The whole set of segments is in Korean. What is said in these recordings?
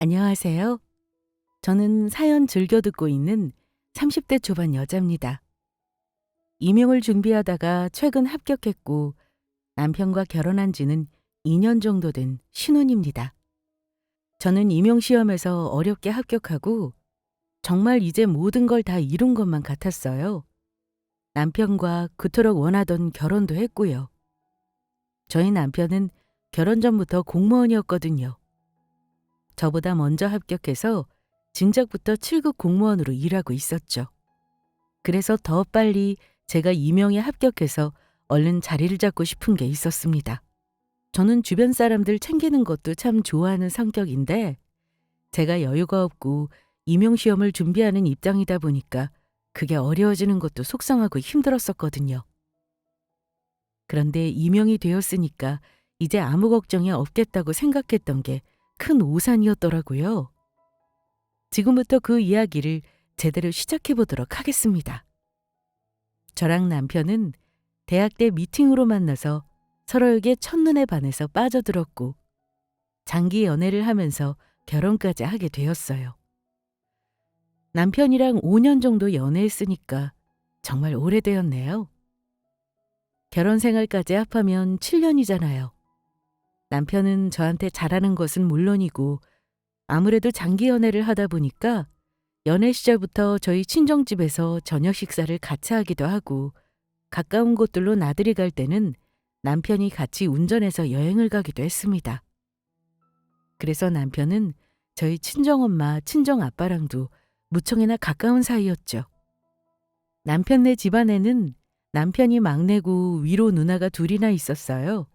안녕하세요. 저는 사연 즐겨 듣고 있는 30대 초반 여자입니다. 임용을 준비하다가 최근 합격했고 남편과 결혼한 지는 2년 정도 된 신혼입니다. 저는 임용시험에서 어렵게 합격하고 정말 이제 모든 걸 다 이룬 것만 같았어요. 남편과 그토록 원하던 결혼도 했고요. 저희 남편은 결혼 전부터 공무원이었거든요. 저보다 먼저 합격해서 진작부터 7급 공무원으로 일하고 있었죠. 그래서 더 빨리 제가 임용에 합격해서 얼른 자리를 잡고 싶은 게 있었습니다. 저는 주변 사람들 챙기는 것도 참 좋아하는 성격인데 제가 여유가 없고 임용시험을 준비하는 입장이다 보니까 그게 어려워지는 것도 속상하고 힘들었었거든요. 그런데 임용이 되었으니까 이제 아무 걱정이 없겠다고 생각했던 게 큰 오산이었더라고요. 지금부터 그 이야기를 제대로 시작해 보도록 하겠습니다. 저랑 남편은 대학 때 미팅으로 만나서 서로에게 첫눈에 반해서 빠져들었고 장기 연애를 하면서 결혼까지 하게 되었어요. 남편이랑 5년 정도 연애했으니까 정말 오래되었네요. 결혼 생활까지 합하면 7년이잖아요. 남편은 저한테 잘하는 것은 물론이고 아무래도 장기 연애를 하다 보니까 연애 시절부터 저희 친정집에서 저녁 식사를 같이 하기도 하고 가까운 곳들로 나들이 갈 때는 남편이 같이 운전해서 여행을 가기도 했습니다. 그래서 남편은 저희 친정엄마, 친정아빠랑도 무척이나 가까운 사이였죠. 남편네 집안에는 남편이 막내고 위로 누나가 둘이나 있었어요.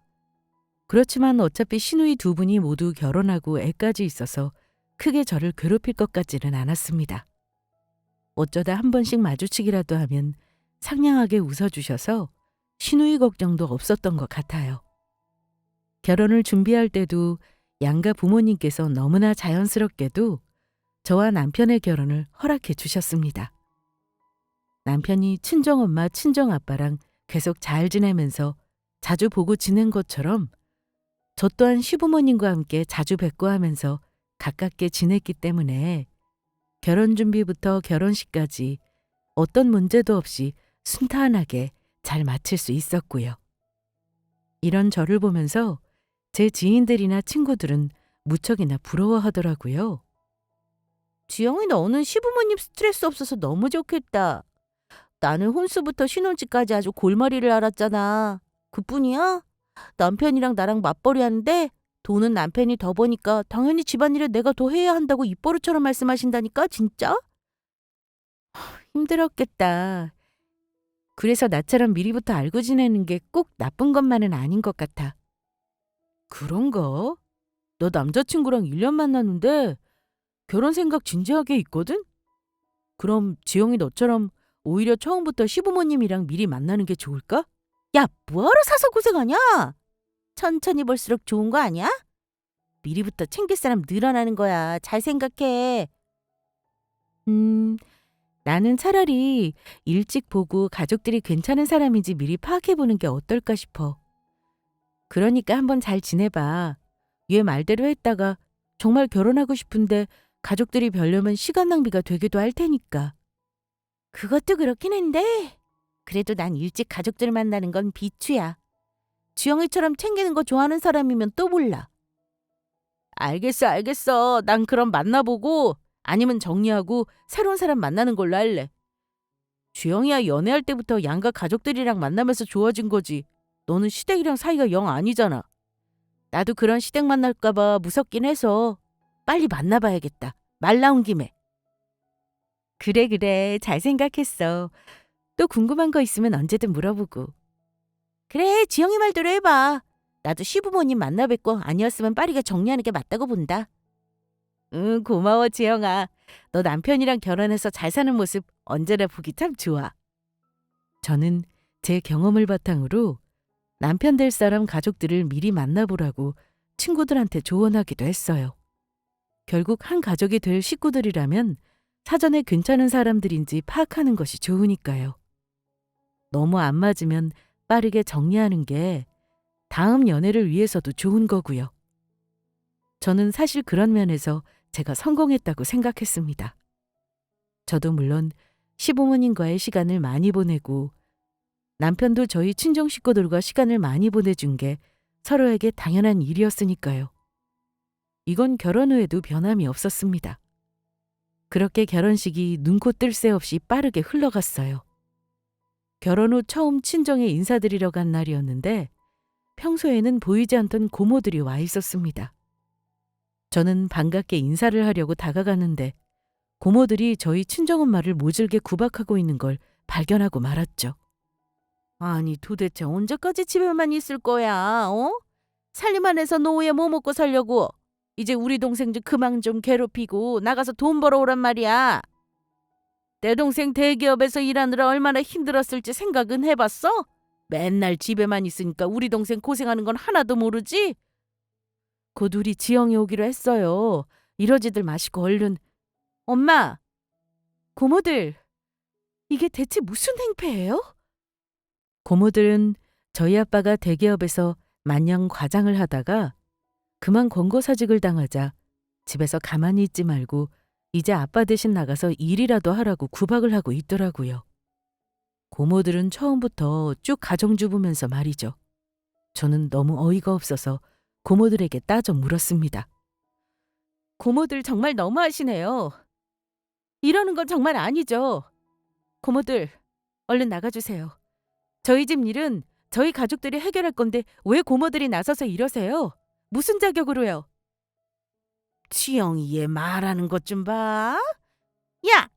그렇지만 어차피 시누이 두 분이 모두 결혼하고 애까지 있어서 크게 저를 괴롭힐 것 같지는 않았습니다. 어쩌다 한 번씩 마주치기라도 하면 상냥하게 웃어주셔서 시누이 걱정도 없었던 것 같아요. 결혼을 준비할 때도 양가 부모님께서 너무나 자연스럽게도 저와 남편의 결혼을 허락해 주셨습니다. 남편이 친정엄마, 친정아빠랑 계속 잘 지내면서 자주 보고 지낸 것처럼 저 또한 시부모님과 함께 자주 뵙고 하면서 가깝게 지냈기 때문에 결혼 준비부터 결혼식까지 어떤 문제도 없이 순탄하게 잘 마칠 수 있었고요. 이런 저를 보면서 제 지인들이나 친구들은 무척이나 부러워하더라고요. 지영이 너는 시부모님 스트레스 없어서 너무 좋겠다. 나는 혼수부터 신혼집까지 아주 골머리를 앓았잖아. 그뿐이야? 남편이랑 나랑 맞벌이 하는데 돈은 남편이 더 버니까 당연히 집안일을 내가 더 해야 한다고 입버릇처럼 말씀하신다니까 진짜? 힘들었겠다. 그래서 나처럼 미리부터 알고 지내는 게 꼭 나쁜 것만은 아닌 것 같아. 그런가? 너 남자친구랑 1년 만났는데 결혼 생각 진지하게 있거든? 그럼 지영이 너처럼 오히려 처음부터 시부모님이랑 미리 만나는 게 좋을까? 야, 뭐하러 사서 고생하냐? 천천히 볼수록 좋은 거 아니야? 미리부터 챙길 사람 늘어나는 거야. 잘 생각해. 나는 차라리 일찍 보고 가족들이 괜찮은 사람인지 미리 파악해보는 게 어떨까 싶어. 그러니까 한번 잘 지내봐. 얘 말대로 했다가 정말 결혼하고 싶은데 가족들이 별로면 시간 낭비가 되기도 할 테니까. 그것도 그렇긴 한데 그래도 난 일찍 가족들 만나는 건 비추야. 주영이처럼 챙기는 거 좋아하는 사람이면 또 몰라. 알겠어. 난 그럼 만나보고 아니면 정리하고 새로운 사람 만나는 걸로 할래. 주영이야 연애할 때부터 양가 가족들이랑 만나면서 좋아진 거지. 너는 시댁이랑 사이가 영 아니잖아. 나도 그런 시댁 만날까 봐 무섭긴 해서 빨리 만나봐야겠다. 말 나온 김에. 그래. 잘 생각했어. 또 궁금한 거 있으면 언제든 물어보고. 그래, 지영이 말대로 해봐. 나도 시부모님 만나 뵙고 아니었으면 빠르게 정리하는 게 맞다고 본다. 응, 고마워, 지영아. 너 남편이랑 결혼해서 잘 사는 모습 언제나 보기 참 좋아. 저는 제 경험을 바탕으로 남편 될 사람 가족들을 미리 만나보라고 친구들한테 조언하기도 했어요. 결국 한 가족이 될 식구들이라면 사전에 괜찮은 사람들인지 파악하는 것이 좋으니까요. 너무 안 맞으면 빠르게 정리하는 게 다음 연애를 위해서도 좋은 거고요. 저는 사실 그런 면에서 제가 성공했다고 생각했습니다. 저도 물론 시부모님과의 시간을 많이 보내고 남편도 저희 친정 식구들과 시간을 많이 보내준 게 서로에게 당연한 일이었으니까요. 이건 결혼 후에도 변함이 없었습니다. 그렇게 결혼식이 눈코 뜰 새 없이 빠르게 흘러갔어요. 결혼 후 처음 친정에 인사드리러 간 날이었는데 평소에는 보이지 않던 고모들이 와 있었습니다. 저는 반갑게 인사를 하려고 다가갔는데 고모들이 저희 친정엄마를 모질게 구박하고 있는 걸 발견하고 말았죠. 아니 도대체 언제까지 집에만 있을 거야? 어? 살림만 해서 노후에 뭐 먹고 살려고? 이제 우리 동생 좀 그만 좀 괴롭히고 나가서 돈 벌어오란 말이야. 내 동생 대기업에서 일하느라 얼마나 힘들었을지 생각은 해봤어? 맨날 집에만 있으니까 우리 동생 고생하는 건 하나도 모르지? 곧 우리 지영이 오기로 했어요. 이러지들 마시고 얼른. 엄마, 고모들, 이게 대체 무슨 행패예요? 고모들은 저희 아빠가 대기업에서 만년 과장을 하다가 그만 권고사직을 당하자 집에서 가만히 있지 말고 이제 아빠 대신 나가서 일이라도 하라고 구박을 하고 있더라고요. 고모들은 처음부터 쭉 가정주부면서 말이죠. 저는 너무 어이가 없어서 고모들에게 따져 물었습니다. 고모들 정말 너무하시네요. 이러는 건 정말 아니죠. 고모들, 얼른 나가주세요. 저희 집 일은 저희 가족들이 해결할 건데 왜 고모들이 나서서 이러세요? 무슨 자격으로요? 지영이 얘 말하는 것 좀 봐. 야!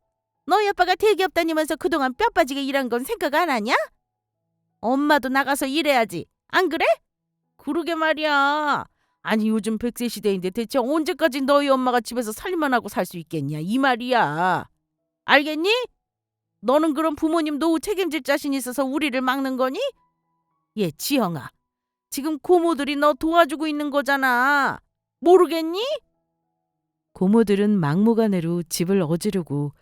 너희 아빠가 대기업 다니면서 그동안 뼈 빠지게 일한 건 생각 안 하냐? 엄마도 나가서 일해야지. 안 그래? 그러게 말이야. 아니 요즘 100세 시대인데 대체 언제까지 너희 엄마가 집에서 살림만 하고 살 수 있겠냐 이 말이야. 알겠니? 너는 그럼 부모님 노후 책임질 자신 있어서 우리를 막는 거니? 얘 지영아. 지금 고모들이 너 도와주고 있는 거잖아. 모르겠니? 고모들은 막무가내로 집을 어지르고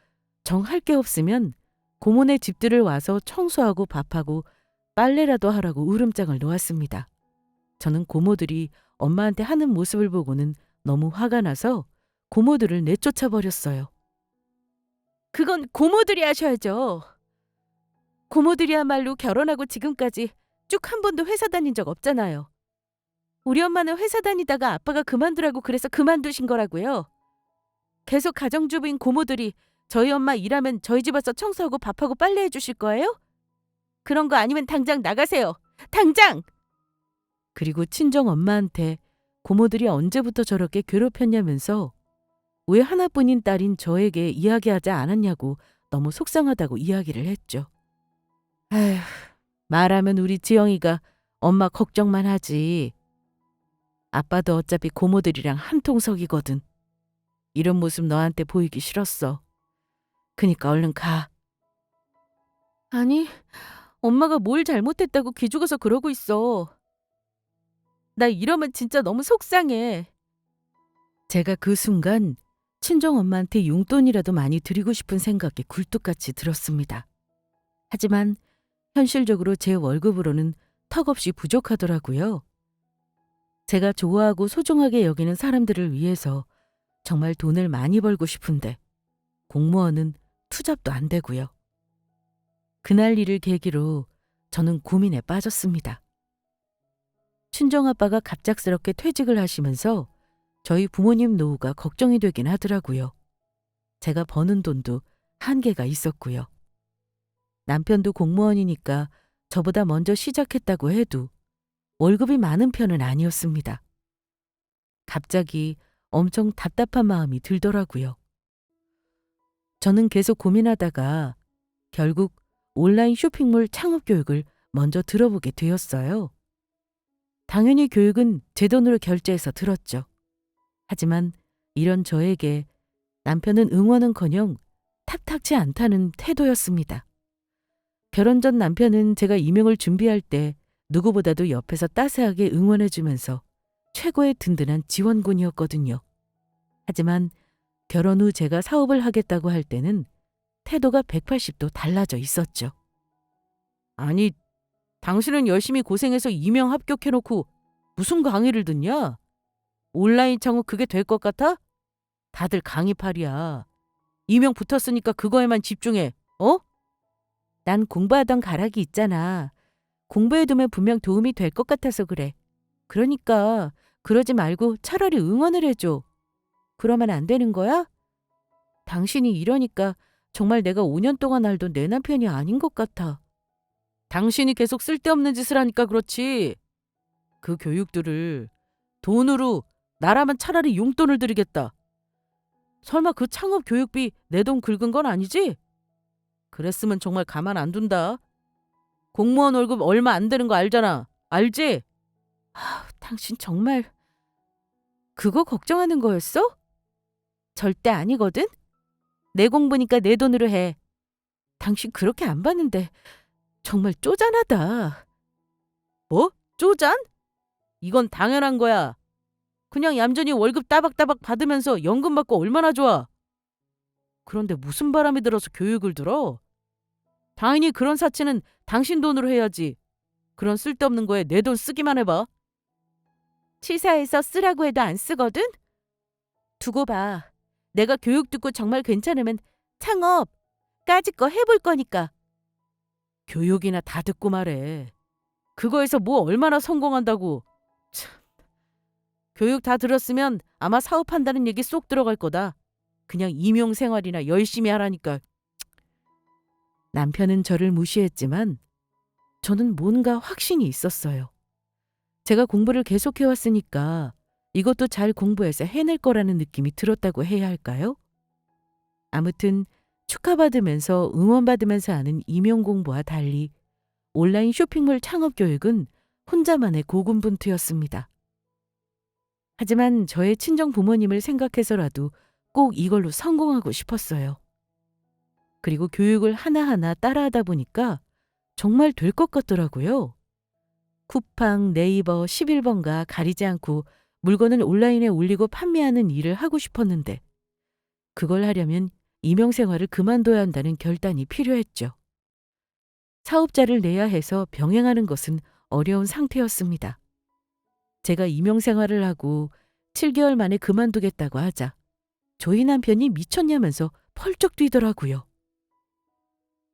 정할 게 없으면 고모네 집들을 와서 청소하고 밥하고 빨래라도 하라고 울음장을 놓았습니다. 저는 고모들이 엄마한테 하는 모습을 보고는 너무 화가 나서 고모들을 내쫓아 버렸어요. 그건 고모들이 하셔야죠. 고모들이야말로 결혼하고 지금까지 쭉 한 번도 회사 다닌 적 없잖아요. 우리 엄마는 회사 다니다가 아빠가 그만두라고 그래서 그만두신 거라고요. 계속 가정주부인 고모들이 저희 엄마 일하면 저희 집 와서 청소하고 밥하고 빨래해 주실 거예요? 그런 거 아니면 당장 나가세요. 당장! 그리고 친정 엄마한테 고모들이 언제부터 저렇게 괴롭혔냐면서 왜 하나뿐인 딸인 저에게 이야기하지 않았냐고 너무 속상하다고 이야기를 했죠. 아휴, 말하면 우리 지영이가 엄마 걱정만 하지. 아빠도 어차피 고모들이랑 한 통석이거든. 이런 모습 너한테 보이기 싫었어. 그니까 얼른 가. 아니, 엄마가 뭘 잘못했다고 기죽어서 그러고 있어. 나 이러면 진짜 너무 속상해. 제가 그 순간 친정엄마한테 용돈이라도 많이 드리고 싶은 생각이 굴뚝같이 들었습니다. 하지만 현실적으로 제 월급으로는 턱없이 부족하더라고요. 제가 좋아하고 소중하게 여기는 사람들을 위해서 정말 돈을 많이 벌고 싶은데 공무원은 투잡도 안 되고요. 그날 일을 계기로 저는 고민에 빠졌습니다. 친정아빠가 갑작스럽게 퇴직을 하시면서 저희 부모님 노후가 걱정이 되긴 하더라고요. 제가 버는 돈도 한계가 있었고요. 남편도 공무원이니까 저보다 먼저 시작했다고 해도 월급이 많은 편은 아니었습니다. 갑자기 엄청 답답한 마음이 들더라고요. 저는 계속 고민하다가 결국 온라인 쇼핑몰 창업 교육을 먼저 들어보게 되었어요. 당연히 교육은 제 돈으로 결제해서 들었죠. 하지만 이런 저에게 남편은 응원은커녕 탁탁치 않다는 태도였습니다. 결혼 전 남편은 제가 임용을 준비할 때 누구보다도 옆에서 따스하게 응원해주면서 최고의 든든한 지원군이었거든요. 하지만 결혼 후 제가 사업을 하겠다고 할 때는 태도가 180도 달라져 있었죠. 아니, 당신은 열심히 고생해서 임용 합격해놓고 무슨 강의를 듣냐? 온라인 창업 그게 될 것 같아? 다들 강의팔이야. 이명 붙었으니까 그거에만 집중해. 어? 난 공부하던 가락이 있잖아. 공부해두면 분명 도움이 될 것 같아서 그래. 그러니까 그러지 말고 차라리 응원을 해줘. 그러면 안 되는 거야? 당신이 이러니까 정말 내가 5년 동안 알던 내 남편이 아닌 것 같아. 당신이 계속 쓸데없는 짓을 하니까 그렇지. 그 교육들을 돈으로 나라면 차라리 용돈을 드리겠다. 설마 그 창업 교육비 내 돈 긁은 건 아니지? 그랬으면 정말 가만 안 둔다. 공무원 월급 얼마 안 되는 거 알잖아. 알지? 당신 정말 그거 걱정하는 거였어? 절대 아니거든? 내 공부니까 내 돈으로 해. 당신 그렇게 안 받는데 정말 쪼잔하다. 뭐? 쪼잔? 이건 당연한 거야. 그냥 얌전히 월급 따박따박 받으면서 연금 받고 얼마나 좋아. 그런데 무슨 바람이 들어서 교육을 들어? 당연히 그런 사치는 당신 돈으로 해야지. 그런 쓸데없는 거에 내 돈 쓰기만 해봐. 치사해서 쓰라고 해도 안 쓰거든? 두고 봐. 내가 교육 듣고 정말 괜찮으면 창업, 까짓 거 해볼 거니까. 교육이나 다 듣고 말해. 그거에서 뭐 얼마나 성공한다고. 참. 교육 다 들었으면 아마 사업한다는 얘기 쏙 들어갈 거다. 그냥 임용생활이나 열심히 하라니까. 남편은 저를 무시했지만 저는 뭔가 확신이 있었어요. 제가 공부를 계속해왔으니까 이것도 잘 공부해서 해낼 거라는 느낌이 들었다고 해야 할까요? 아무튼 축하받으면서 응원받으면서 하는 임용 공부와 달리 온라인 쇼핑몰 창업 교육은 혼자만의 고군분투였습니다. 하지만 저의 친정 부모님을 생각해서라도 꼭 이걸로 성공하고 싶었어요. 그리고 교육을 하나하나 따라하다 보니까 정말 될 것 같더라고요. 쿠팡, 네이버, 11번가 가리지 않고 물건을 온라인에 올리고 판매하는 일을 하고 싶었는데 그걸 하려면 임용생활을 그만둬야 한다는 결단이 필요했죠. 사업자를 내야 해서 병행하는 것은 어려운 상태였습니다. 제가 임용생활을 하고 7개월 만에 그만두겠다고 하자 저희 남편이 미쳤냐면서 펄쩍 뛰더라고요.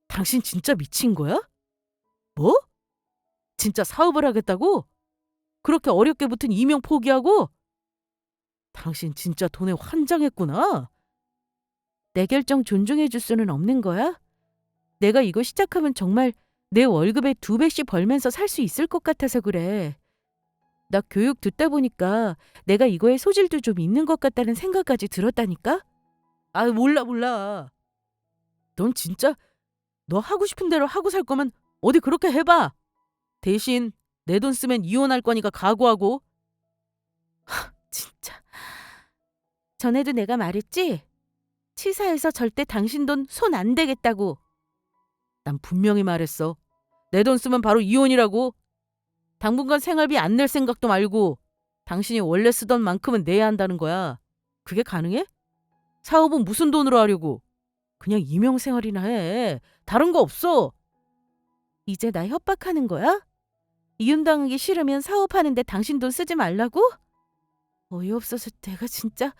당신 진짜 미친 거야? 뭐? 진짜 사업을 하겠다고? 그렇게 어렵게 붙은 임용 포기하고? 당신 진짜 돈에 환장했구나. 내 결정 존중해 줄 수는 없는 거야? 내가 이거 시작하면 정말 내 월급의 2배씩 벌면서 살 수 있을 것 같아서 그래. 나 교육 듣다 보니까 내가 이거에 소질도 좀 있는 것 같다는 생각까지 들었다니까? 몰라. 넌 진짜 너 하고 싶은 대로 하고 살 거면 어디 그렇게 해봐. 대신 내 돈 쓰면 이혼할 거니까 각오하고. 진짜. 전에도 내가 말했지? 치사해서 절대 당신 돈 손 안 대겠다고. 난 분명히 말했어. 내 돈 쓰면 바로 이혼이라고. 당분간 생활비 안 낼 생각도 말고 당신이 원래 쓰던 만큼은 내야 한다는 거야. 그게 가능해? 사업은 무슨 돈으로 하려고. 그냥 임용생활이나 해. 다른 거 없어. 이제 나 협박하는 거야? 이혼당하기 싫으면 사업하는데 당신 돈 쓰지 말라고? 어이없어서 내가 진짜.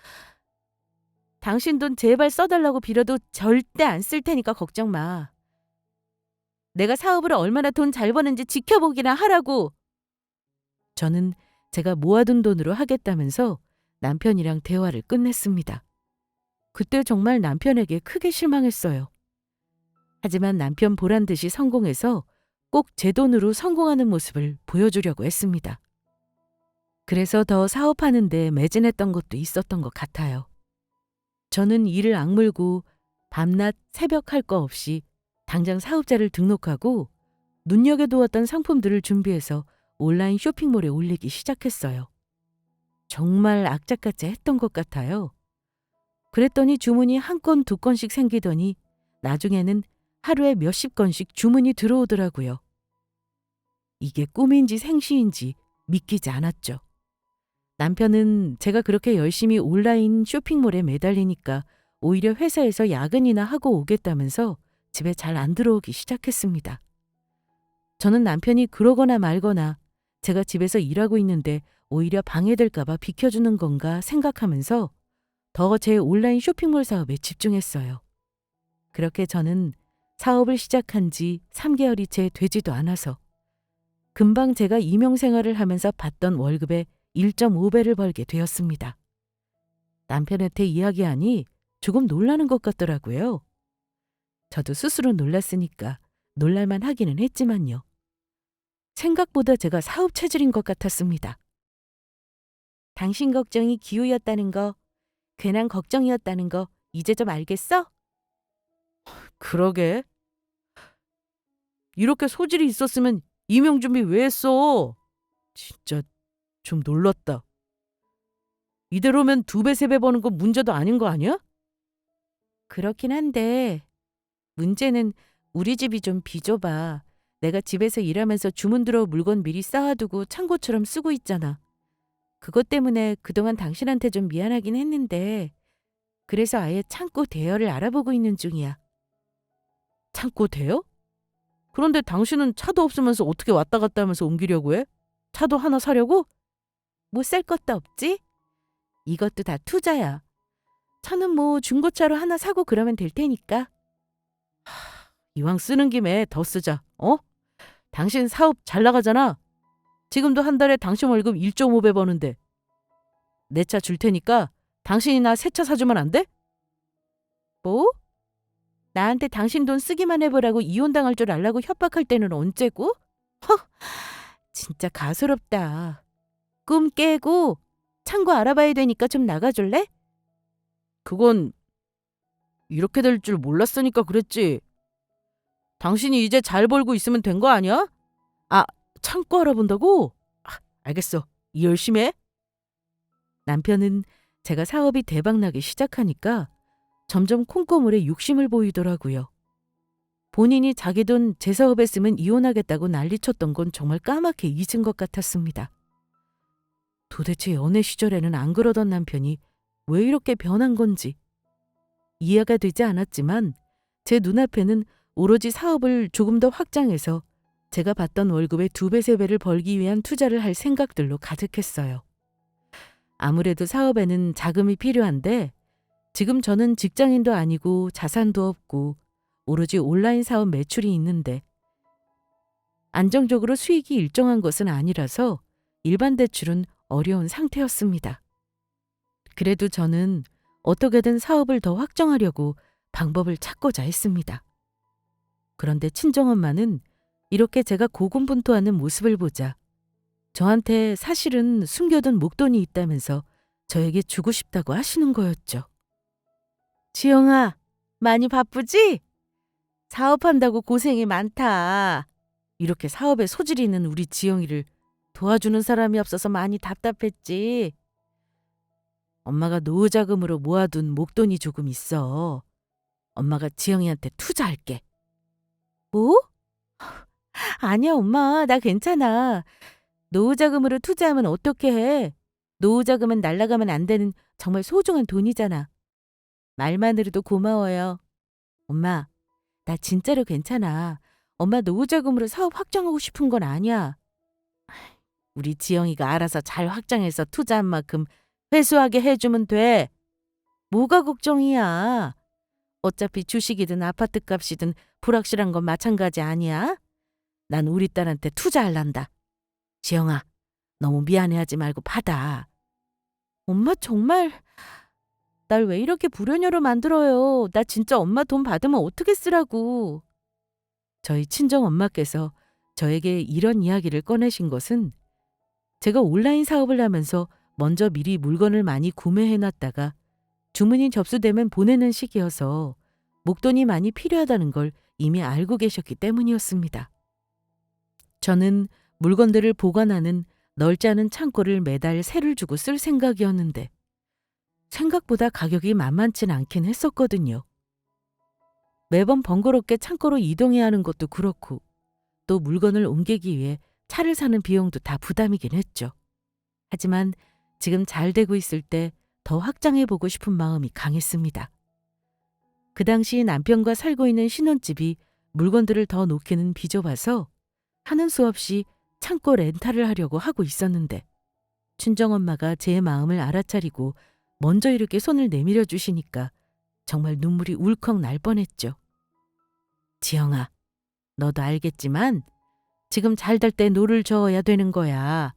당신 돈 제발 써달라고 빌어도 절대 안 쓸 테니까 걱정 마. 내가 사업을 얼마나 돈 잘 버는지 지켜보기나 하라고. 저는 제가 모아둔 돈으로 하겠다면서 남편이랑 대화를 끝냈습니다. 그때 정말 남편에게 크게 실망했어요. 하지만 남편 보란 듯이 성공해서 꼭 제 돈으로 성공하는 모습을 보여주려고 했습니다. 그래서 더 사업하는 데 매진했던 것도 있었던 것 같아요. 저는 이를 악물고 밤낮 새벽 할 거 없이 당장 사업자를 등록하고 눈여겨두었던 상품들을 준비해서 온라인 쇼핑몰에 올리기 시작했어요. 정말 악착같이 했던 것 같아요. 그랬더니 주문이 한 건, 두 건씩 생기더니 나중에는 하루에 몇십 건씩 주문이 들어오더라고요. 이게 꿈인지 생시인지 믿기지 않았죠. 남편은 제가 그렇게 열심히 온라인 쇼핑몰에 매달리니까 오히려 회사에서 야근이나 하고 오겠다면서 집에 잘 안 들어오기 시작했습니다. 저는 남편이 그러거나 말거나 제가 집에서 일하고 있는데 오히려 방해될까 봐 비켜주는 건가 생각하면서 더 제 온라인 쇼핑몰 사업에 집중했어요. 그렇게 저는 사업을 시작한 지 3개월이 채 되지도 않아서 금방 제가 임용생활을 하면서 받던 월급의 1.5배를 벌게 되었습니다. 남편한테 이야기하니 조금 놀라는 것 같더라고요. 저도 스스로 놀랐으니까 놀랄만 하기는 했지만요. 생각보다 제가 사업 체질인 것 같았습니다. 당신 걱정이 기우였다는 거, 괜한 걱정이었다는 거 이제 좀 알겠어? 그러게. 이렇게 소질이 있었으면 임용 준비 왜 했어? 진짜 좀 놀랐다. 이대로면 2배, 3배 버는 건 문제도 아닌 거 아니야? 그렇긴 한데 문제는 우리 집이 좀 비좁아. 내가 집에서 일하면서 주문 들어올 물건 미리 쌓아두고 창고처럼 쓰고 있잖아. 그것 때문에 그동안 당신한테 좀 미안하긴 했는데 그래서 아예 창고 대여를 알아보고 있는 중이야. 창고 대여? 그런데 당신은 차도 없으면서 어떻게 왔다 갔다 하면서 옮기려고 해? 차도 하나 사려고? 못 살 것도 없지? 이것도 다 투자야. 차는 뭐 중고차로 하나 사고 그러면 될 테니까. 이왕 쓰는 김에 더 쓰자. 어? 당신 사업 잘 나가잖아. 지금도 한 달에 당신 월급 1.5배 버는데. 내 차 줄 테니까 당신이 나 새 차 사주면 안 돼? 뭐? 나한테 당신 돈 쓰기만 해보라고 이혼당할 줄 알라고 협박할 때는 언제고? 허, 진짜 가소롭다. 꿈 깨고 창고 알아봐야 되니까 좀 나가줄래? 그건 이렇게 될 줄 몰랐으니까 그랬지. 당신이 이제 잘 벌고 있으면 된 거 아니야? 아, 창고 알아본다고? 알겠어. 열심히 해. 남편은 제가 사업이 대박나기 시작하니까 점점 콩고물에 욕심을 보이더라고요. 본인이 자기 돈 제 사업에 쓰면 이혼하겠다고 난리쳤던 건 정말 까맣게 잊은 것 같았습니다. 도대체 연애 시절에는 안 그러던 남편이 왜 이렇게 변한 건지 이해가 되지 않았지만 제 눈앞에는 오로지 사업을 조금 더 확장해서 제가 받던 월급의 2배, 3배를 벌기 위한 투자를 할 생각들로 가득했어요. 아무래도 사업에는 자금이 필요한데 지금 저는 직장인도 아니고 자산도 없고 오로지 온라인 사업 매출이 있는데 안정적으로 수익이 일정한 것은 아니라서 일반 대출은 어려운 상태였습니다. 그래도 저는 어떻게든 사업을 더 확정하려고 방법을 찾고자 했습니다. 그런데 친정엄마는 이렇게 제가 고군분투하는 모습을 보자 저한테 사실은 숨겨둔 목돈이 있다면서 저에게 주고 싶다고 하시는 거였죠. 지영아, 많이 바쁘지? 사업한다고 고생이 많다. 이렇게 사업에 소질이 있는 우리 지영이를 도와주는 사람이 없어서 많이 답답했지. 엄마가 노후 자금으로 모아둔 목돈이 조금 있어. 엄마가 지영이한테 투자할게. 뭐? 아니야, 엄마. 나 괜찮아. 노후 자금으로 투자하면 어떻게 해? 노후 자금은 날라가면 안 되는 정말 소중한 돈이잖아. 말만으로도 고마워요. 엄마, 나 진짜로 괜찮아. 엄마 노후 자금으로 사업 확장하고 싶은 건 아니야. 우리 지영이가 알아서 잘 확장해서 투자한 만큼 회수하게 해주면 돼. 뭐가 걱정이야. 어차피 주식이든 아파트 값이든 불확실한 건 마찬가지 아니야? 난 우리 딸한테 투자할란다. 지영아, 너무 미안해하지 말고 받아. 엄마 정말 날 왜 이렇게 불효녀로 만들어요. 나 진짜 엄마 돈 받으면 어떻게 쓰라고. 저희 친정엄마께서 저에게 이런 이야기를 꺼내신 것은 제가 온라인 사업을 하면서 먼저 미리 물건을 많이 구매해놨다가 주문이 접수되면 보내는 시기여서 목돈이 많이 필요하다는 걸 이미 알고 계셨기 때문이었습니다. 저는 물건들을 보관하는 넓지 않은 창고를 매달 세를 주고 쓸 생각이었는데 생각보다 가격이 만만치 않긴 했었거든요. 매번 번거롭게 창고로 이동해야 하는 것도 그렇고 또 물건을 옮기기 위해 차를 사는 비용도 다 부담이긴 했죠. 하지만 지금 잘 되고 있을 때 더 확장해보고 싶은 마음이 강했습니다. 그 당시 남편과 살고 있는 신혼집이 물건들을 더 놓기는 비좁아서 하는 수 없이 창고 렌탈을 하려고 하고 있었는데 친정엄마가 제 마음을 알아차리고 먼저 이렇게 손을 내밀어 주시니까 정말 눈물이 울컥 날 뻔했죠. 지영아, 너도 알겠지만 지금 잘 될 때 노를 저어야 되는 거야.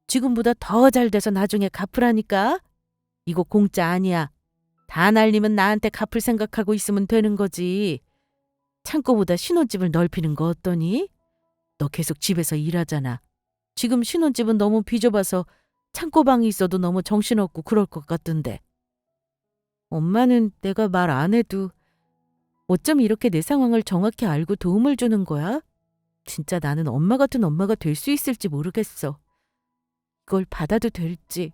지금보다 더 잘 돼서 나중에 갚으라니까. 이거 공짜 아니야. 다 날리면 나한테 갚을 생각하고 있으면 되는 거지. 창고보다 신혼집을 넓히는 거 어떠니? 너 계속 집에서 일하잖아. 지금 신혼집은 너무 비좁아서 창고방이 있어도 너무 정신없고 그럴 것 같던데. 엄마는 내가 말 안 해도 어쩜 이렇게 내 상황을 정확히 알고 도움을 주는 거야? 진짜 나는 엄마 같은 엄마가 될 수 있을지 모르겠어. 이걸 받아도 될지.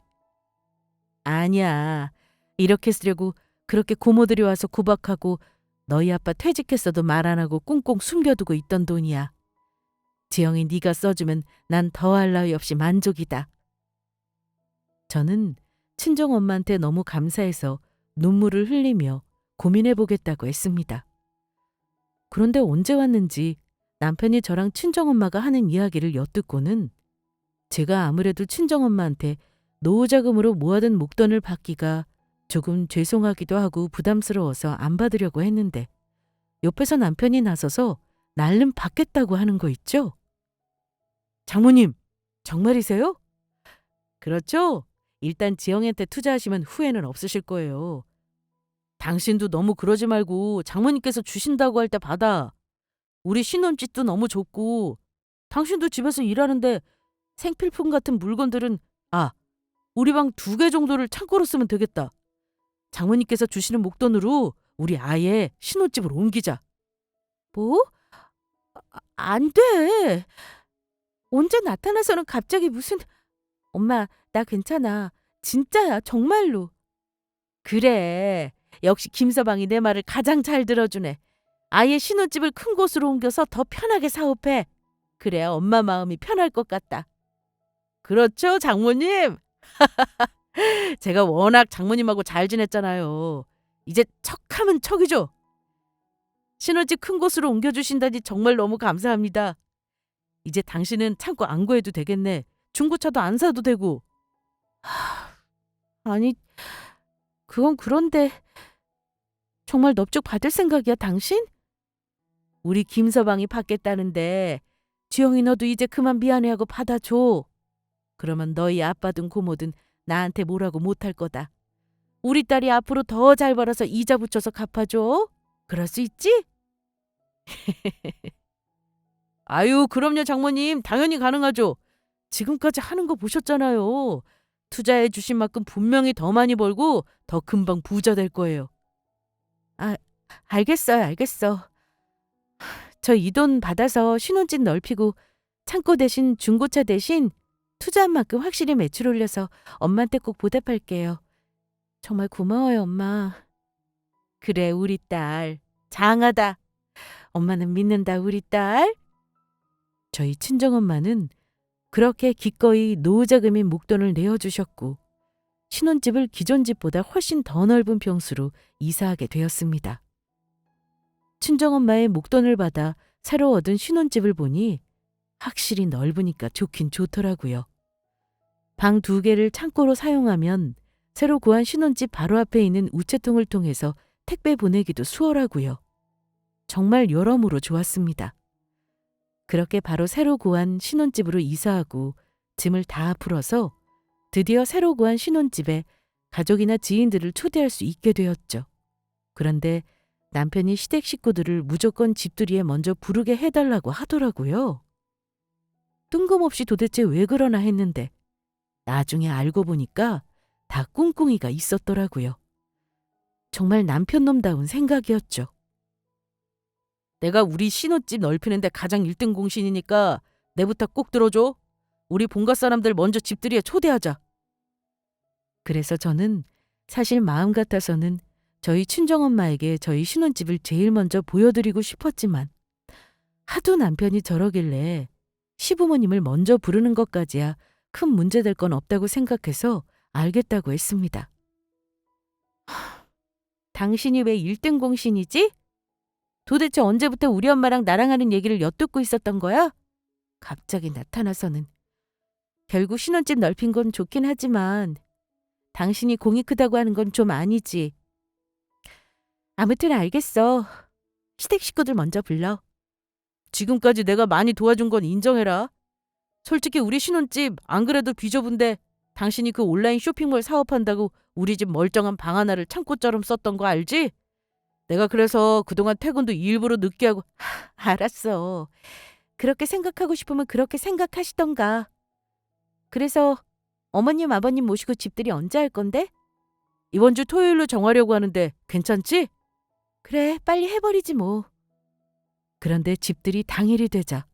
아니야. 이렇게 쓰려고 그렇게 고모들이 와서 구박하고 너희 아빠 퇴직했어도 말 안 하고 꽁꽁 숨겨두고 있던 돈이야. 지영이 네가 써주면 난 더할 나위 없이 만족이다. 저는 친정엄마한테 너무 감사해서 눈물을 흘리며 고민해보겠다고 했습니다. 그런데 언제 왔는지 남편이 저랑 친정엄마가 하는 이야기를 엿듣고는 제가 아무래도 친정엄마한테 노후자금으로 모아둔 목돈을 받기가 조금 죄송하기도 하고 부담스러워서 안 받으려고 했는데 옆에서 남편이 나서서 날름 받겠다고 하는 거 있죠? 장모님, 정말이세요? 그렇죠? 일단 지영한테 투자하시면 후회는 없으실 거예요. 당신도 너무 그러지 말고 장모님께서 주신다고 할 때 받아. 우리 신혼집도 너무 좋고 당신도 집에서 일하는데 생필품 같은 물건들은 우리 방 2개 정도를 창고로 쓰면 되겠다. 장모님께서 주시는 목돈으로 우리 아예 신혼집으로 옮기자. 뭐? 안 돼. 언제 나타나서는 갑자기 무슨... 엄마, 나 괜찮아. 진짜야, 정말로. 그래. 역시 김서방이 내 말을 가장 잘 들어주네. 아예 신혼집을 큰 곳으로 옮겨서 더 편하게 사업해. 그래야 엄마 마음이 편할 것 같다. 그렇죠, 장모님? 제가 워낙 장모님하고 잘 지냈잖아요. 이제 척하면 척이죠. 신혼집 큰 곳으로 옮겨주신다니 정말 너무 감사합니다. 이제 당신은 창고 안 구해도 되겠네. 중고차도 안 사도 되고. 아니, 그건 그런데 정말 넙죽 받을 생각이야, 당신? 우리 김서방이 받겠다는데 주영이 너도 이제 그만 미안해하고 받아줘. 그러면 너희 아빠든 고모든 나한테 뭐라고 못할 거다. 우리 딸이 앞으로 더 잘 벌어서 이자 붙여서 갚아줘. 그럴 수 있지? 아유, 그럼요, 장모님. 당연히 가능하죠. 지금까지 하는 거 보셨잖아요. 투자해 주신 만큼 분명히 더 많이 벌고 더 금방 부자 될 거예요. 아, 알겠어요, 알겠어. 저 이 돈 받아서 신혼집 넓히고 창고 대신 중고차 대신 투자한 만큼 확실히 매출 올려서 엄마한테 꼭 보답할게요. 정말 고마워요, 엄마. 그래, 우리 딸. 장하다. 엄마는 믿는다, 우리 딸. 저희 친정엄마는 그렇게 기꺼이 노후자금인 목돈을 내어주셨고 신혼집을 기존 집보다 훨씬 더 넓은 평수로 이사하게 되었습니다. 친정엄마의 목돈을 받아 새로 얻은 신혼집을 보니 확실히 넓으니까 좋긴 좋더라고요. 방 2개를 창고로 사용하면 새로 구한 신혼집 바로 앞에 있는 우체통을 통해서 택배 보내기도 수월하고요. 정말 여러모로 좋았습니다. 그렇게 바로 새로 구한 신혼집으로 이사하고 짐을 다 풀어서 드디어 새로 구한 신혼집에 가족이나 지인들을 초대할 수 있게 되었죠. 그런데 남편이 시댁 식구들을 무조건 집들이에 먼저 부르게 해달라고 하더라고요. 뜬금없이 도대체 왜 그러나 했는데 나중에 알고 보니까 다 꿍꿍이가 있었더라고요. 정말 남편놈다운 생각이었죠. 내가 우리 신혼집 넓히는데 가장 1등 공신이니까 내 부탁 꼭 들어줘. 우리 본가 사람들 먼저 집들이에 초대하자. 그래서 저는 사실 마음 같아서는 저희 친정엄마에게 저희 신혼집을 제일 먼저 보여드리고 싶었지만 하도 남편이 저러길래 시부모님을 먼저 부르는 것까지야 큰 문제될 건 없다고 생각해서 알겠다고 했습니다. 당신이 왜 1등 공신이지? 도대체 언제부터 우리 엄마랑 나랑 하는 얘기를 엿듣고 있었던 거야? 갑자기 나타나서는. 결국 신혼집 넓힌 건 좋긴 하지만 당신이 공이 크다고 하는 건 좀 아니지. 아무튼 알겠어. 시댁 식구들 먼저 불러. 지금까지 내가 많이 도와준 건 인정해라. 솔직히 우리 신혼집 안 그래도 비좁은데 당신이 그 온라인 쇼핑몰 사업한다고 우리 집 멀쩡한 방 하나를 창고처럼 썼던 거 알지? 내가 그래서 그동안 퇴근도 일부러 늦게 하고. 알았어. 그렇게 생각하고 싶으면 그렇게 생각하시던가. 그래서 어머님 아버님 모시고 집들이 언제 할 건데? 이번 주 토요일로 정하려고 하는데 괜찮지? 그래, 빨리 해버리지 뭐. 그런데 집들이 당일이 되자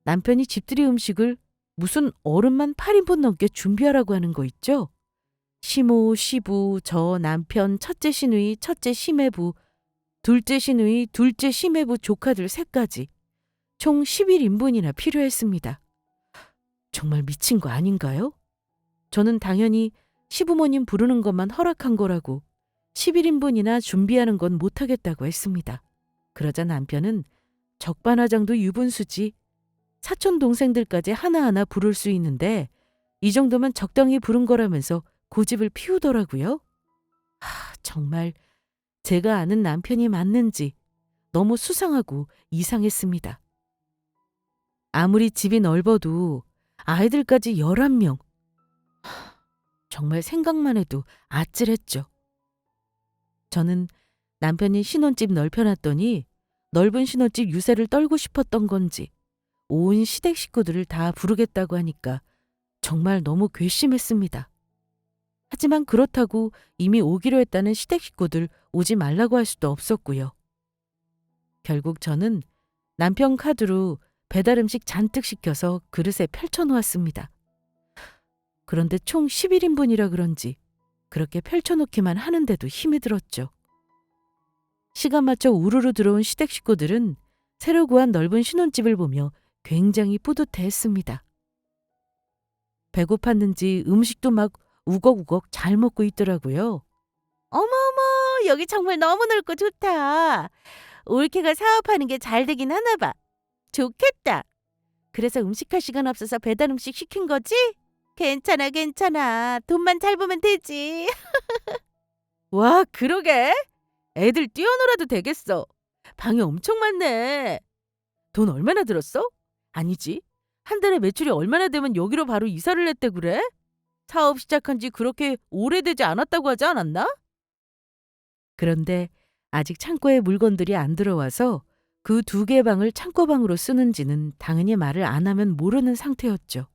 남편이 집들이 음식을 무슨 어른만 8인분 넘게 준비하라고 하는 거 있죠? 시모, 시부, 저 남편, 첫째 시누이, 첫째 시매부, 둘째 시누이, 둘째 시매부 조카들 셋까지 총 11인분이나 필요했습니다. 정말 미친 거 아닌가요? 저는 당연히 시부모님 부르는 것만 허락한 거라고 11인분이나 준비하는 건 못하겠다고 했습니다. 그러자 남편은 적반하장도 유분수지. 사촌 동생들까지 하나하나 부를 수 있는데 이 정도면 적당히 부른 거라면서 고집을 피우더라고요. 정말 제가 아는 남편이 맞는지 너무 수상하고 이상했습니다. 아무리 집이 넓어도 아이들까지 11명. 정말 생각만 해도 아찔했죠. 저는 남편이 신혼집 넓혀놨더니 넓은 신혼집 유세를 떨고 싶었던 건지 온 시댁 식구들을 다 부르겠다고 하니까 정말 너무 괘씸했습니다. 하지만 그렇다고 이미 오기로 했다는 시댁 식구들 오지 말라고 할 수도 없었고요. 결국 저는 남편 카드로 배달 음식 잔뜩 시켜서 그릇에 펼쳐놓았습니다. 그런데 총 11인분이라 그런지 그렇게 펼쳐놓기만 하는데도 힘이 들었죠. 시간 맞춰 우르르 들어온 시댁 식구들은 새로 구한 넓은 신혼집을 보며 굉장히 뿌듯해했습니다. 배고팠는지 음식도 막 우걱우걱 잘 먹고 있더라고요. 어머어머, 여기 정말 너무 넓고 좋다. 올케가 사업하는 게 잘 되긴 하나 봐. 좋겠다. 그래서 음식할 시간 없어서 배달 음식 시킨 거지? 괜찮아, 괜찮아. 돈만 잘 보면 되지. 와, 그러게. 애들 뛰어놀아도 되겠어. 방이 엄청 많네. 돈 얼마나 들었어? 아니지. 한 달에 매출이 얼마나 되면 여기로 바로 이사를 했대 그래? 사업 시작한 지 그렇게 오래되지 않았다고 하지 않았나? 그런데 아직 창고에 물건들이 안 들어와서 그 2개 방을 창고방으로 쓰는지는 당연히 말을 안 하면 모르는 상태였죠.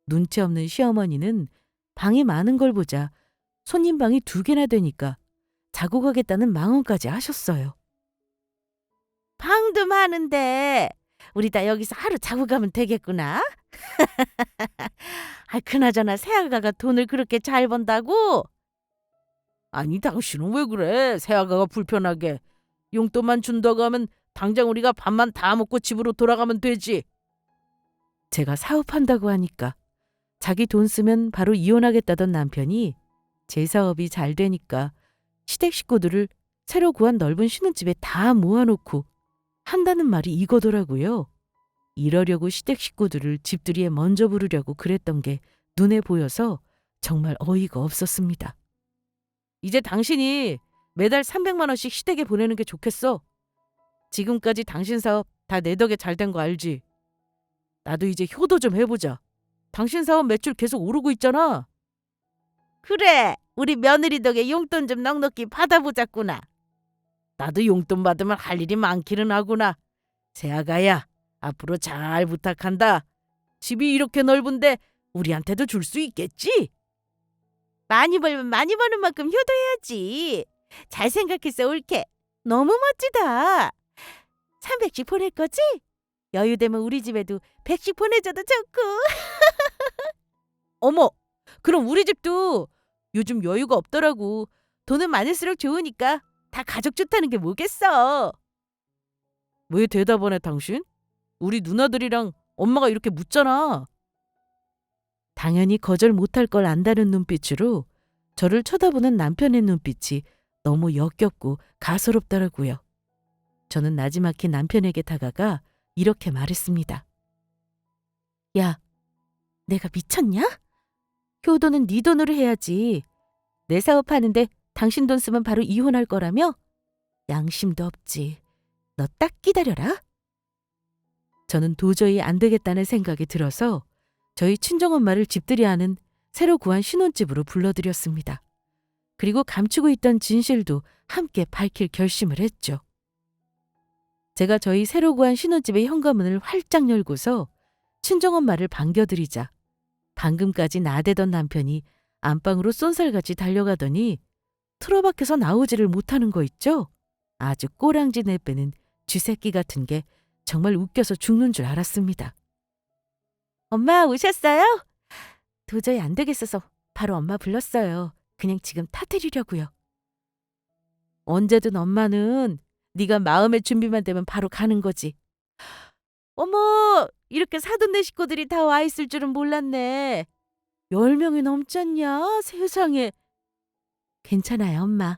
눈치 없는 시어머니는 방이 많은 걸 보자 손님 방이 2개나 되니까 자고 가겠다는 망언까지 하셨어요. 방도 많은데 우리 다 여기서 하루 자고 가면 되겠구나. 그나저나 새아가가 돈을 그렇게 잘 번다고? 아니 당신은 왜 그래? 새아가가 불편하게. 용돈만 준다고 하면 당장 우리가 밥만 다 먹고 집으로 돌아가면 되지. 제가 사업한다고 하니까 자기 돈 쓰면 바로 이혼하겠다던 남편이 제 사업이 잘 되니까 시댁 식구들을 새로 구한 넓은 신혼집에 다 모아놓고 한다는 말이 이거더라고요. 이러려고 시댁 식구들을 집들이에 먼저 부르려고 그랬던 게 눈에 보여서 정말 어이가 없었습니다. 이제 당신이 매달 300만 원씩 시댁에 보내는 게 좋겠어. 지금까지 당신 사업 다 내 덕에 잘 된 거 알지? 나도 이제 효도 좀 해보자. 당신 사업 매출 계속 오르고 있잖아. 그래, 우리 며느리 덕에 용돈 좀 넉넉히 받아보자꾸나. 나도 용돈 받으면 할 일이 많기는 하구나. 새아가야, 앞으로 잘 부탁한다. 집이 이렇게 넓은데 우리한테도 줄 수 있겠지? 많이 벌면 많이 버는 만큼 효도해야지. 잘 생각했어, 올케. 너무 멋지다. 300씩 보낼 거지? 여유되면 우리 집에도 100씩 보내줘도 좋고. 어머, 그럼 우리 집도 요즘 여유가 없더라고. 돈은 많을수록 좋으니까 다 가족 좋다는 게 뭐겠어. 왜 대답 안 해, 당신? 우리 누나들이랑 엄마가 이렇게 묻잖아. 당연히 거절 못할 걸 안다는 눈빛으로 저를 쳐다보는 남편의 눈빛이 너무 역겹고 가소롭더라고요. 저는 나지막히 남편에게 다가가 이렇게 말했습니다. 야, 내가 미쳤냐? 효도는 네 돈으로 해야지. 내 사업하는데 당신 돈 쓰면 바로 이혼할 거라며? 양심도 없지. 너 딱 기다려라. 저는 도저히 안 되겠다는 생각이 들어서 저희 친정엄마를 집들이 하는 새로 구한 신혼집으로 불러들였습니다. 그리고 감추고 있던 진실도 함께 밝힐 결심을 했죠. 제가 저희 새로 구한 신혼집의 현관문을 활짝 열고서 친정엄마를 반겨드리자 방금까지 나대던 남편이 안방으로 쏜살같이 달려가더니 틀어박혀서 나오지를 못하는 거 있죠? 아주 꼬랑지 내빼는 쥐새끼 같은 게 정말 웃겨서 죽는 줄 알았습니다. 엄마 오셨어요? 도저히 안 되겠어서 바로 엄마 불렀어요. 그냥 지금 타드리려고요. 언제든 엄마는 네가 마음의 준비만 되면 바로 가는 거지. 어머, 이렇게 사돈 네 식구들이 다 와 있을 줄은 몰랐네. 10명이 넘지 않냐? 세상에. 괜찮아요, 엄마.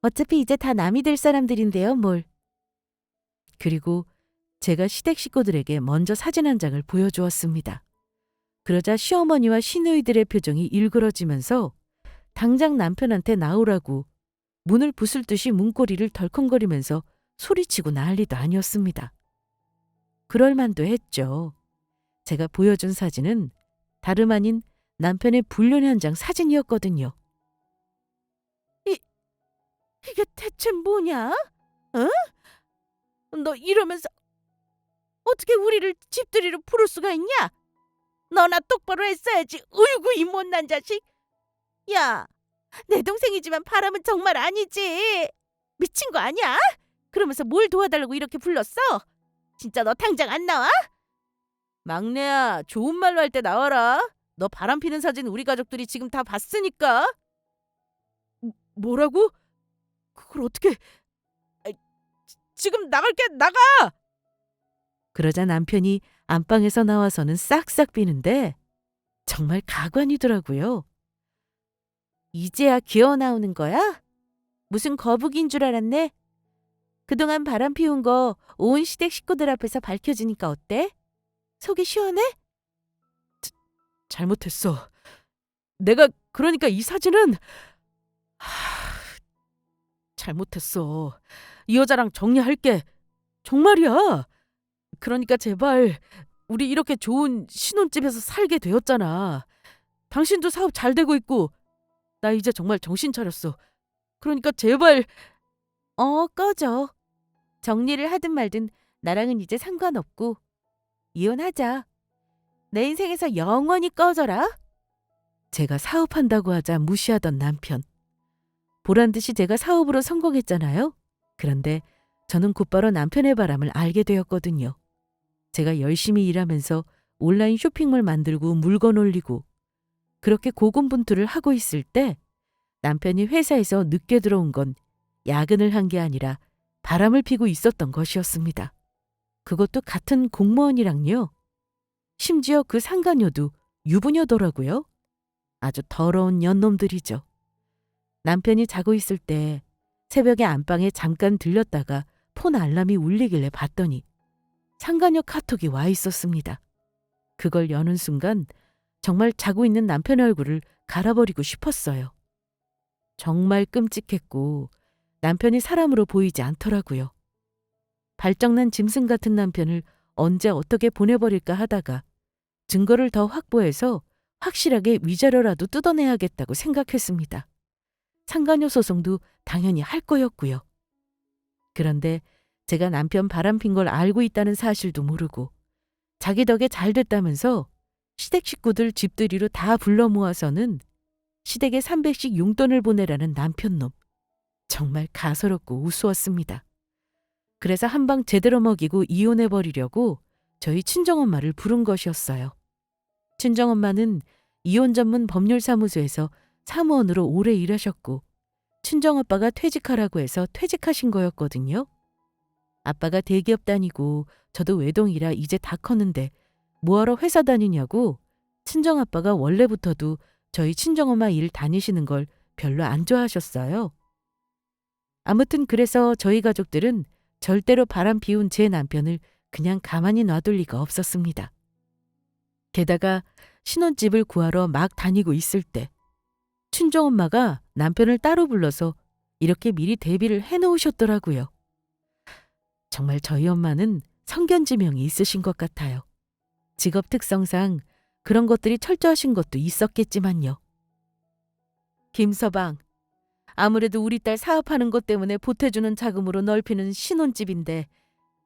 어차피 이제 다 남이 될 사람들인데요, 뭘. 그리고 제가 시댁 식구들에게 먼저 사진 한 장을 보여주었습니다. 그러자 시어머니와 시누이들의 표정이 일그러지면서 당장 남편한테 나오라고 문을 부술 듯이 문고리를 덜컹거리면서 소리치고 난리도 아니었습니다. 그럴 만도 했죠. 제가 보여준 사진은 다름 아닌 남편의 불륜 현장 사진이었거든요. 이게 대체 뭐냐? 어? 너 이러면서 어떻게 우리를 집들이로 부를 수가 있냐? 너나 똑바로 했어야지. 으이구 이 못난 자식. 야, 내 동생이지만 바람은 정말 아니지. 미친 거 아니야? 그러면서 뭘 도와달라고 이렇게 불렀어? 진짜 너 당장 안 나와? 막내야, 좋은 말로 할 때 나와라. 너 바람 피는 사진 우리 가족들이 지금 다 봤으니까. 뭐라고? 그걸 어떻게... 아이, 지금 나갈게, 나가! 그러자 남편이 안방에서 나와서는 싹싹 비는데 정말 가관이더라고요. 이제야 기어 나오는 거야? 무슨 거북이인 줄 알았네? 그동안 바람 피운 거 온 시댁 식구들 앞에서 밝혀지니까 어때? 속이 시원해? 잘못했어. 내가 그러니까 이 사진은... 잘못했어. 이 여자랑 정리할게. 정말이야. 그러니까 제발 우리 이렇게 좋은 신혼집에서 살게 되었잖아. 당신도 사업 잘 되고 있고 나 이제 정말 정신 차렸어. 그러니까 제발... 꺼져. 정리를 하든 말든 나랑은 이제 상관없고 이혼하자. 내 인생에서 영원히 꺼져라. 제가 사업한다고 하자 무시하던 남편. 보란듯이 제가 사업으로 성공했잖아요. 그런데 저는 곧바로 남편의 바람을 알게 되었거든요. 제가 열심히 일하면서 온라인 쇼핑몰 만들고 물건 올리고 그렇게 고군분투를 하고 있을 때 남편이 회사에서 늦게 들어온 건 야근을 한 게 아니라 바람을 피고 있었던 것이었습니다. 그것도 같은 공무원이랑요. 심지어 그 상간녀도 유부녀더라고요. 아주 더러운 년놈들이죠. 남편이 자고 있을 때 새벽에 안방에 잠깐 들렸다가 폰 알람이 울리길래 봤더니 상간녀 카톡이 와 있었습니다. 그걸 여는 순간 정말 자고 있는 남편의 얼굴을 갈아버리고 싶었어요. 정말 끔찍했고 남편이 사람으로 보이지 않더라고요. 발정난 짐승 같은 남편을 언제 어떻게 보내버릴까 하다가 증거를 더 확보해서 확실하게 위자료라도 뜯어내야겠다고 생각했습니다. 상간녀 소송도 당연히 할 거였고요. 그런데 제가 남편 바람핀 걸 알고 있다는 사실도 모르고 자기 덕에 잘 됐다면서 시댁 식구들 집들이로 다 불러 모아서는 시댁에 300씩 용돈을 보내라는 남편놈. 정말 가소롭고 우스웠습니다. 그래서 한 방 제대로 먹이고 이혼해버리려고 저희 친정엄마를 부른 것이었어요. 친정엄마는 이혼 전문 법률사무소에서 사무원으로 오래 일하셨고 친정아빠가 퇴직하라고 해서 퇴직하신 거였거든요. 아빠가 대기업 다니고 저도 외동이라 이제 다 컸는데 뭐하러 회사 다니냐고 친정아빠가 원래부터도 저희 친정엄마 일 다니시는 걸 별로 안 좋아하셨어요. 아무튼 그래서 저희 가족들은 절대로 바람 피운 제 남편을 그냥 가만히 놔둘 리가 없었습니다. 게다가 신혼집을 구하러 막 다니고 있을 때 친정엄마가 남편을 따로 불러서 이렇게 미리 대비를 해놓으셨더라고요. 정말 저희 엄마는 성견지명이 있으신 것 같아요. 직업 특성상 그런 것들이 철저하신 것도 있었겠지만요. 김서방, 아무래도 우리 딸 사업하는 것 때문에 보태주는 자금으로 넓히는 신혼집인데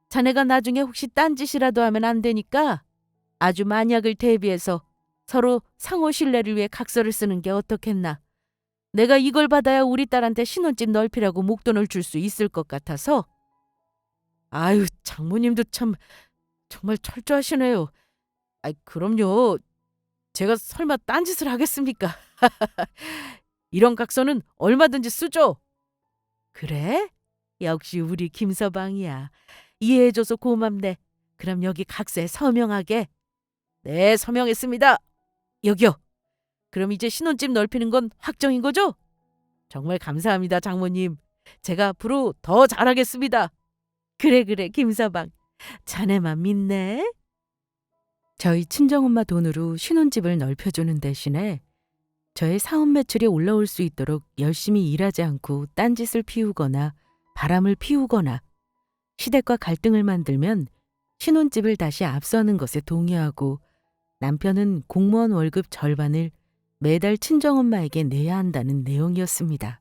자네가 나중에 혹시 딴짓이라도 하면 안 되니까 아주 만약을 대비해서 서로 상호 신뢰를 위해 각서를 쓰는 게 어떻겠나. 내가 이걸 받아야 우리 딸한테 신혼집 넓히라고 목돈을 줄 수 있을 것 같아서. 아유, 장모님도 참 정말 철저하시네요. 아이, 그럼요. 제가 설마 딴짓을 하겠습니까? 이런 각서는 얼마든지 쓰죠. 그래? 역시 우리 김서방이야. 이해해줘서 고맙네. 그럼 여기 각서에 서명하게. 네, 서명했습니다. 여기요. 그럼 이제 신혼집 넓히는 건 확정인 거죠? 정말 감사합니다, 장모님. 제가 앞으로 더 잘하겠습니다. 그래, 김서방. 자네만 믿네. 저희 친정엄마 돈으로 신혼집을 넓혀주는 대신에 저의 사업 매출이 올라올 수 있도록 열심히 일하지 않고 딴짓을 피우거나 바람을 피우거나 시댁과 갈등을 만들면 신혼집을 다시 압수하는 것에 동의하고 남편은 공무원 월급 절반을 매달 친정엄마에게 내야 한다는 내용이었습니다.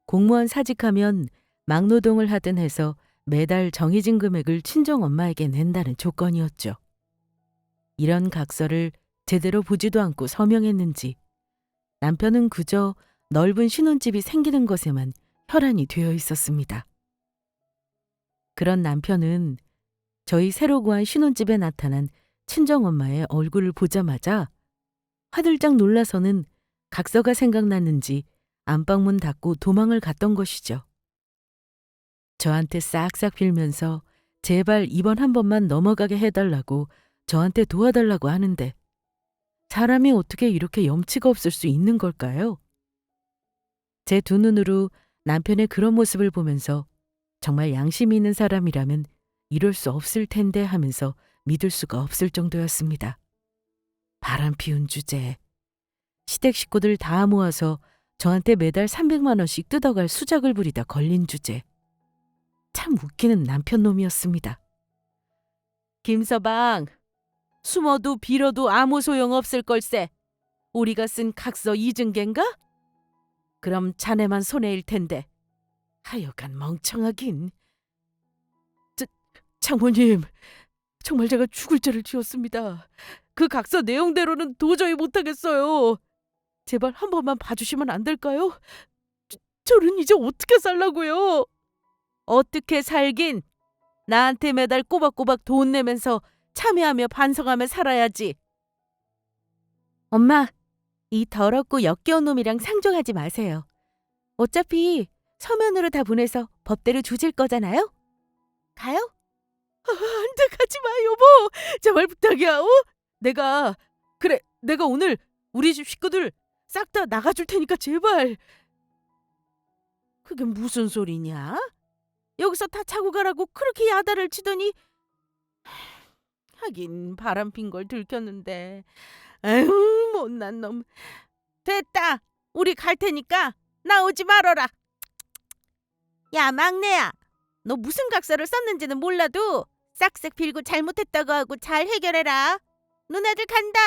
공무원 사직하면 막노동을 하든 해서 매달 정해진 금액을 친정엄마에게 낸다는 조건이었죠. 이런 각서를 제대로 보지도 않고 서명했는지 남편은 그저 넓은 신혼집이 생기는 것에만 혈안이 되어 있었습니다. 그런 남편은 저희 새로 구한 신혼집에 나타난 친정엄마의 얼굴을 보자마자 화들짝 놀라서는 각서가 생각났는지 안방문 닫고 도망을 갔던 것이죠. 저한테 싹싹 빌면서 제발 이번 한 번만 넘어가게 해달라고 저한테 도와달라고 하는데 사람이 어떻게 이렇게 염치가 없을 수 있는 걸까요? 제 두 눈으로 남편의 그런 모습을 보면서 정말 양심이 있는 사람이라면 이럴 수 없을 텐데 하면서 믿을 수가 없을 정도였습니다. 바람 피운 주제. 시댁 식구들 다 모아서 저한테 매달 300만 원씩 뜯어갈 수작을 부리다 걸린 주제. 참 웃기는 남편 놈이었습니다. 김서방, 숨어도 빌어도 아무 소용없을 걸세. 우리가 쓴 각서 이증겐가? 그럼 자네만 손해일 텐데. 하여간 멍청하긴. 장모님, 정말 제가 죽을 죄를 지었습니다. 그 각서 내용대로는 도저히 못하겠어요. 제발 한 번만 봐주시면 안 될까요? 저는 이제 어떻게 살라고요? 어떻게 살긴? 나한테 매달 꼬박꼬박 돈 내면서 참여하며 반성하며 살아야지. 엄마, 이 더럽고 역겨운 놈이랑 상종하지 마세요. 어차피 서면으로 다 보내서 법대로 조질 거잖아요? 가요? 안 돼, 가지 마, 여보. 제발 부탁이야, 어? 내가 오늘 우리 집 식구들 싹 다 나가줄 테니까 제발. 그게 무슨 소리냐? 여기서 다 차고 가라고 그렇게 야단을 치더니 하긴 바람핀 걸 들켰는데. 에휴, 못난 놈. 됐다. 우리 갈 테니까 나오지 말어라. 야, 막내야. 너 무슨 각서를 썼는지는 몰라도 싹싹 빌고 잘못했다고 하고 잘 해결해라. 누나들 간다.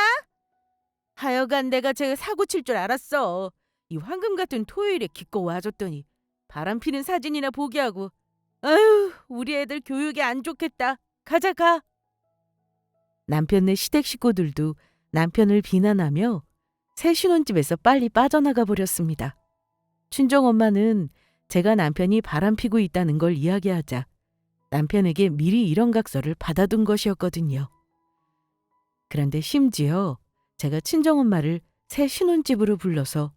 하여간 내가 쟤 사고 칠 줄 알았어. 이 황금 같은 토요일에 기껏 와줬더니 바람피는 사진이나 보게 하고. 아휴, 우리 애들 교육이 안 좋겠다. 가자, 가. 남편네 시댁 식구들도 남편을 비난하며 새 신혼집에서 빨리 빠져나가 버렸습니다. 친정엄마는 제가 남편이 바람피고 있다는 걸 이야기하자 남편에게 미리 이런 각서를 받아둔 것이었거든요. 그런데 심지어 제가 친정엄마를 새 신혼집으로 불러서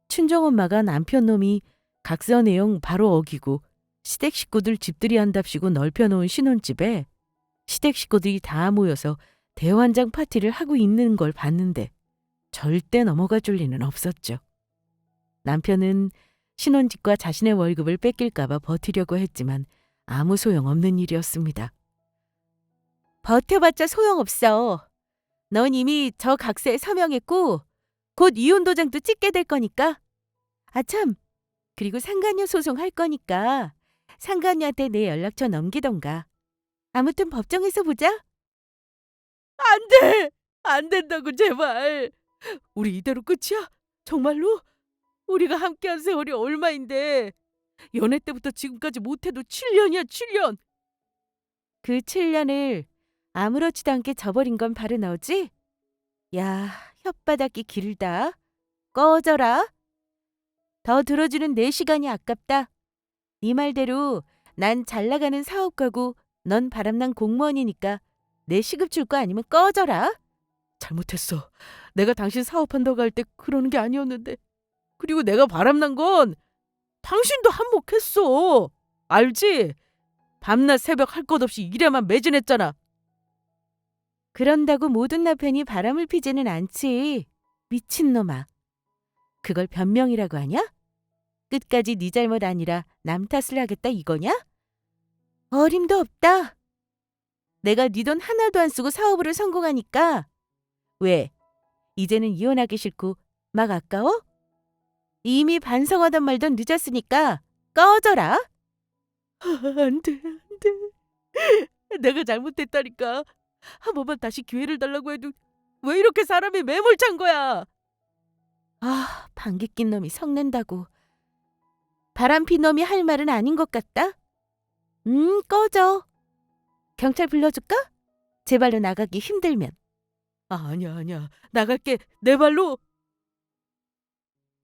친정엄마가 남편 놈이 각서 내용 바로 어기고 시댁 식구들 집들이 한답시고 넓혀놓은 신혼집에 시댁 식구들이 다 모여서 대환장 파티를 하고 있는 걸 봤는데 절대 넘어가 줄 리는 없었죠. 남편은 신혼집과 자신의 월급을 뺏길까 봐 버티려고 했지만 아무 소용없는 일이었습니다. 버텨봤자 소용없어. 넌 이미 저 각서에 서명했고 곧 이혼 도장도 찍게 될 거니까. 아 참, 그리고 상간녀 소송할 거니까 상간녀한테 내 연락처 넘기던가. 아무튼 법정에서 보자. 안 돼! 안 된다고 제발. 우리 이대로 끝이야? 정말로? 우리가 함께한 세월이 얼마인데. 연애 때부터 지금까지 못해도 7년이야 7년. 그 7년을 아무렇지도 않게 저버린 건 바로 너지? 야, 혓바닥이 길다. 꺼져라. 더 들어주는 내 시간이 아깝다. 네 말대로 난 잘나가는 사업가고 넌 바람난 공무원이니까 내 시급 줄 거 아니면 꺼져라. 잘못했어. 내가 당신 사업한다고 할 때 그러는 게 아니었는데. 그리고 내가 바람난 건 당신도 한몫했어. 알지? 밤낮 새벽 할 것 없이 일에만 매진했잖아. 그런다고 모든 남편이 바람을 피지는 않지. 미친놈아. 그걸 변명이라고 하냐? 끝까지 네 잘못 아니라 남 탓을 하겠다 이거냐? 어림도 없다. 내가 네 돈 하나도 안 쓰고 사업으로 성공하니까. 왜? 이제는 이혼하기 싫고 막 아까워? 이미 반성하던 말던 늦었으니까 꺼져라. 안 돼, 안 돼. 내가 잘못했다니까. 한 번만 다시 기회를 달라고 해도 왜 이렇게 사람이 매몰찬 거야? 아, 방귀 낀 놈이 성낸다고. 바람핀 놈이 할 말은 아닌 것 같다. 꺼져. 경찰 불러줄까? 제 발로 나가기 힘들면. 아니야, 아니야. 나갈게. 내 발로.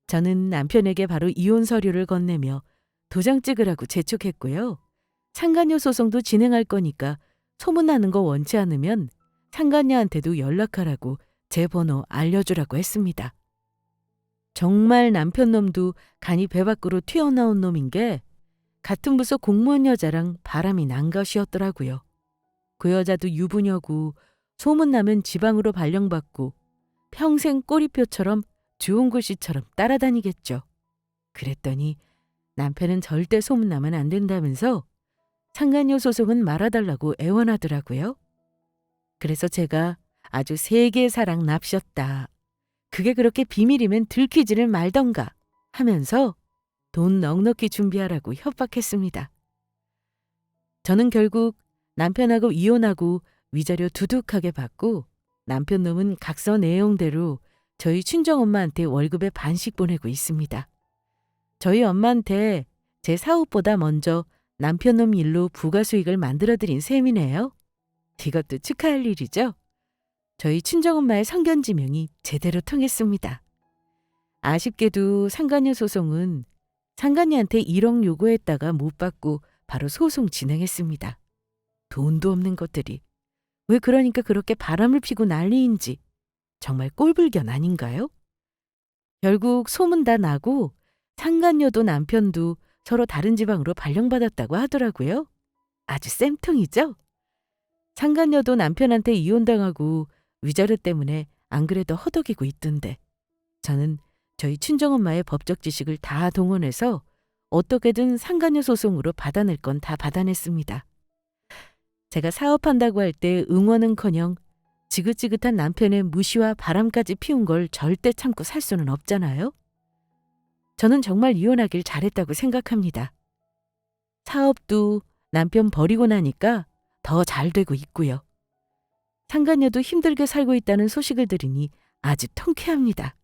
저는 남편에게 바로 이혼 서류를 건네며 도장 찍으라고 재촉했고요. 상간녀 소송도 진행할 거니까 소문나는 거 원치 않으면 상간녀한테도 연락하라고 제 번호 알려주라고 했습니다. 정말 남편 놈도 간이 배 밖으로 튀어나온 놈인 게 같은 부서 공무원 여자랑 바람이 난 것이었더라고요. 그 여자도 유부녀고 소문나면 지방으로 발령받고 평생 꼬리표처럼 좋은 글씨처럼 따라다니겠죠. 그랬더니 남편은 절대 소문나면 안 된다면서 상간녀 소송은 말아달라고 애원하더라고요. 그래서 제가 아주 세계의 사랑 납셨다. 그게 그렇게 비밀이면 들키지를 말던가 하면서 돈 넉넉히 준비하라고 협박했습니다. 저는 결국 남편하고 이혼하고 위자료 두둑하게 받고 남편 놈은 각서 내용대로 저희 친정엄마한테 월급의 반씩 보내고 있습니다. 저희 엄마한테 제 사업보다 먼저 남편 놈 일로 부가 수익을 만들어드린 셈이네요. 이것도 축하할 일이죠. 저희 친정엄마의 성견지명이 제대로 통했습니다. 아쉽게도 상간녀 소송은 상간녀한테 1억 요구했다가 못 받고 바로 소송 진행했습니다. 돈도 없는 것들이 왜 그러니까 그렇게 바람을 피고 난리인지 정말 꼴불견 아닌가요? 결국 소문 다 나고 상간녀도 남편도 서로 다른 지방으로 발령받았다고 하더라고요. 아주 쌤통이죠? 상간녀도 남편한테 이혼당하고 위자료 때문에 안 그래도 허덕이고 있던데 저는 저희 친정엄마의 법적 지식을 다 동원해서 어떻게든 상간녀 소송으로 받아낼 건 다 받아냈습니다. 제가 사업한다고 할 때 응원은커녕 지긋지긋한 남편의 무시와 바람까지 피운 걸 절대 참고 살 수는 없잖아요. 저는 정말 이혼하길 잘했다고 생각합니다. 사업도 남편 버리고 나니까 더 잘 되고 있고요. 상간녀도 힘들게 살고 있다는 소식을 들으니 아주 통쾌합니다.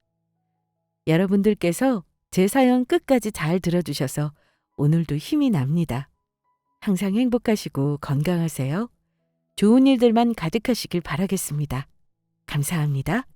여러분들께서 제 사연 끝까지 잘 들어주셔서 오늘도 힘이 납니다. 항상 행복하시고 건강하세요. 좋은 일들만 가득하시길 바라겠습니다. 감사합니다.